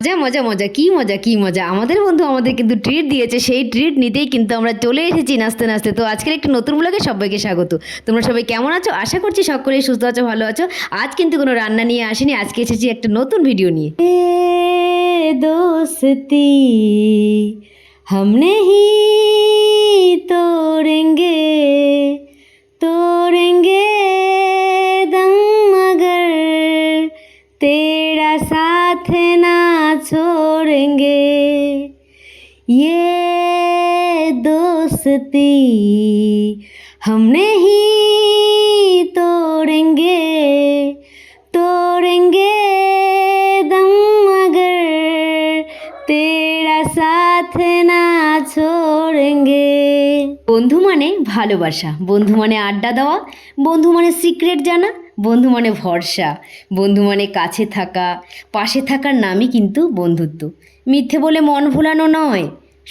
মজা মজা মজা কি মজা কি মজা, আমাদের বন্ধু আমাদের কিন্তু ট্রিট দিয়েছে, সেই ট্রিট নিতেই কিন্তু আমরা চলে এসেছি নাচতে নাচতে। তো আজকের একটি নতুন ব্লগে সবাইকে স্বাগত। তোমরা সবাই কেমন আছো? আশা করছি সকলেই সুস্থ আছো, ভালো আছো। আজ কিন্তু কোনো রান্না নিয়ে আসিনি, আজকে এসেছি একটা নতুন ভিডিও নিয়ে। দোস্তি हम नहीं तोड़ेंगे तोड़ेंगे दम मगर तेरा साथ ना छोड़ेंगे ये दोस्ती हम नहीं तोड़ेंगे तोड़ेंगे दम मगर तेरा साथ ना छोड़ेंगे। বন্ধু মানে ভালোবাসা, বন্ধু মানে আড্ডা দেওয়া, বন্ধু মানে সিক্রেট জানা, বন্ধু মানে ভরসা, বন্ধু মানে কাছে থাকা, পাশে থাকার নামই কিন্তু বন্ধুত্ব। মিথ্যে বলে মন ভোলানো নয়,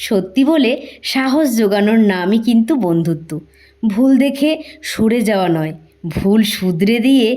সত্যি বলে সাহস জোগানোর নামই কিন্তু বন্ধুত্ব। ভুল দেখে সরে যাওয়া নয়, ভুল শুধরে দিয়ে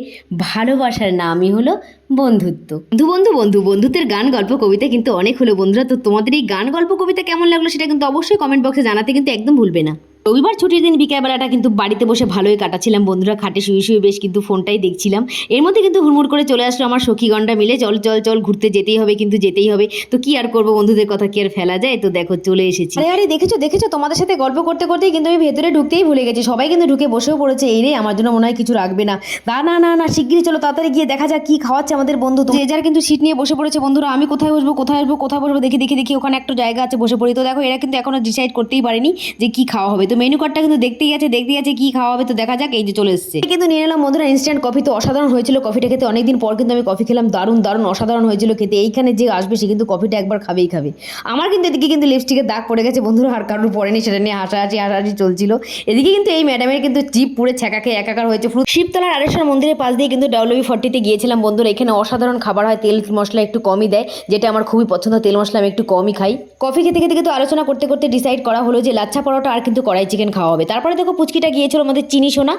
ভালোবাসার নামই হলো বন্ধুত্ব। বন্ধু বন্ধু বন্ধু বন্ধুত্বের গান গল্প কবিতা কিন্তু অনেক হলো বন্ধুরা। তো তোমাদের এই গান গল্প কবিতা কেমন লাগলো সেটা কিন্তু অবশ্যই কমেন্ট বক্সে জানাতে কিন্তু একদম ভুলবে না। রবিবার ছুটির দিন বিকেলবেলাটা কিন্তু বাড়িতে বসে ভালোই কাটাচ্ছিলাম বন্ধুরা, খাটে শুয়ে শুয়ে বেশ কিন্তু ফোনটাই দেখছিলাম। এর মধ্যে কিন্তু হুড়মুড় করে চলে আসলো আমার সখীগণটা মিলে, চল চল চল ঘুরতে যেতেই হবে, কিন্তু যেতেই হবে। তো কি আর করবো, বন্ধুদের কথা কি আর ফেলা যায়। তো দেখো চলে এসেছি। আরে আরে দেখেছো দেখেছো, তোমাদের সাথে গল্প করতে করতেই কিন্তু আমি ভেতরে ঢুকতেই ভুলে গেছি। সবাই কিন্তু ঢুকে বসেও পড়েছে। এই রে আমার জন্য মনে হয় কিছু রাখবে না। না না না না, শিগগিরই চলো তাড়াতাড়ি গিয়ে দেখা যাক কি খাওয়াচ্ছে আমাদের বন্ধু। যে যার কিন্তু সিট নিয়ে বসে পড়েছে বন্ধুরা। আমি কোথায় বসবো কোথায় বসবো কোথায় বসবো দেখি দেখি দেখি, ওখানে একটা জায়গা আছে, বসে পড়ি। তো দেখো এরা কিন্তু এখনো ডিসাইড করতেই পারেনি যে কি খাওয়া হবে। তো মেনু কার্ডটা কিন্তু দেখতেই আছে কি খাওয়া হবে। তো দেখা যাক, এই যে চলে এসেছে। কিন্তু নিয়ে নিলাম বন্ধুরা ইনস্ট্যান্ট কফি। তো অসাধারণ হয়েছিল কফিটা খেতে, অনেকদিন পর কিন্তু আমি কফি খেলাম, দারুণ দারুণ অসাধারণ হয়েছিল খেতে। এইখানে যে আসবে সে কিন্তু কফিটা একবার খাবেই খাবে। আমার কিন্তু এদিকে কিন্তু লিপস্টিকের দাগ পড়ে গেছে বন্ধুরা, আর কারোর পড়েনি, সেটা নিয়ে হাসাহাসি চলছিল। এদিকে কিন্তু এই ম্যাডামের কিন্তু জিপ পুরে ছ্যাঁকাকে একাকার হয়েছে। শিবতলার আরেশ্বর মন্দিরের পাশ দিয়ে কিন্তু WB40 গিয়েছিলাম বন্ধুরা। এখানে অসাধারণ খাবার হয়, তেল মশলা একটু কমই দেয়, যেটা আমার খুবই পছন্দ। তেল মশলা আমি একটু কমই খাই। কফি খেতে খেতে কিন্তু আলোচনা করতে করতে ডিসাইড করা হলো যে লাচ্ছা পরোটা আর কিন্তু কড়াই চিকেন খাওয়া হবে। তারপরে দেখো পুচকিটা গিয়েছিল আমাদের চিনি সোনা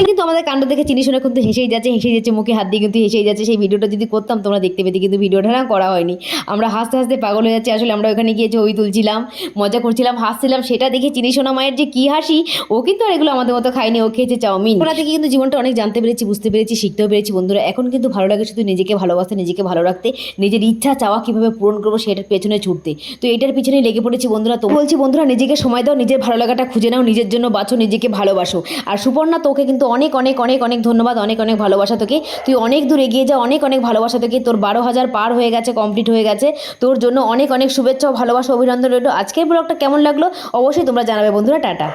কিন্তু আমাদের কাণ্ড দেখে চিনি সোনা কিন্তু হেসেই যাচ্ছে মুখে হাত দিয়ে কিন্তু হেসেই যাচ্ছে। সেই ভিডিওটা যদি করতাম তোমরা দেখতে পেতে, কিন্তু ভিডিওটা না করা হয়নি। আমরা হাসতে হাসতে পাগল হয়ে যাচ্ছি। আসলে আমরা ওখানে গিয়ে ছবি তুলছিলাম, মজা করছিলাম, হাসছিলাম। সেটা দেখে চিনি সোনা মায়ের যে কি হাসি, ও কিন্তু আর এগুলো আমাদের মতো খায়নি, ও খেয়েছে চাউমিন। ওরা থেকে কিন্তু জীবনটা অনেক জানতে পেরেছি, বুঝতে পেরেছি, শিখতেও পেরেছি বন্ধুরা। এখন কিন্তু ভালো লাগে শুধু নিজেকে ভালোবাসতে, নিজেকে ভালো রাখতে, নিজের ইচ্ছা চাওয়া কীভাবে পূরণ করবো সেটার পেছনে ছুটতে। তো এটার পিছনেই লেগে পড়েছি বন্ধুরা। তো বলছি বন্ধুরা, নিজেকে সময় দাও, নিজের ভালো লাগাটা খুঁজে নাও, নিজের জন্য বাঁচো, নিজেকে ভালোবাসো। আর সুপর্ণা, তোকে কিন্তু অনেক অনেক অনেক অনেক ধন্যবাদ, অনেক অনেক ভালোবাসা তোকে। তুই অনেক দূর এগিয়ে যা, অনেক অনেক ভালোবাসা তোকে। তোর 12,000 পার হয়ে গেছে, কমপ্লিট হয়ে গেছে। তোর জন্য অনেক অনেক শুভেচ্ছা ও ভালোবাসা, অভিনন্দন রইল। আজকের ব্লগটা কেমন লাগলো অবশ্যই তোমরা জানাবে বন্ধুরা। টাটা।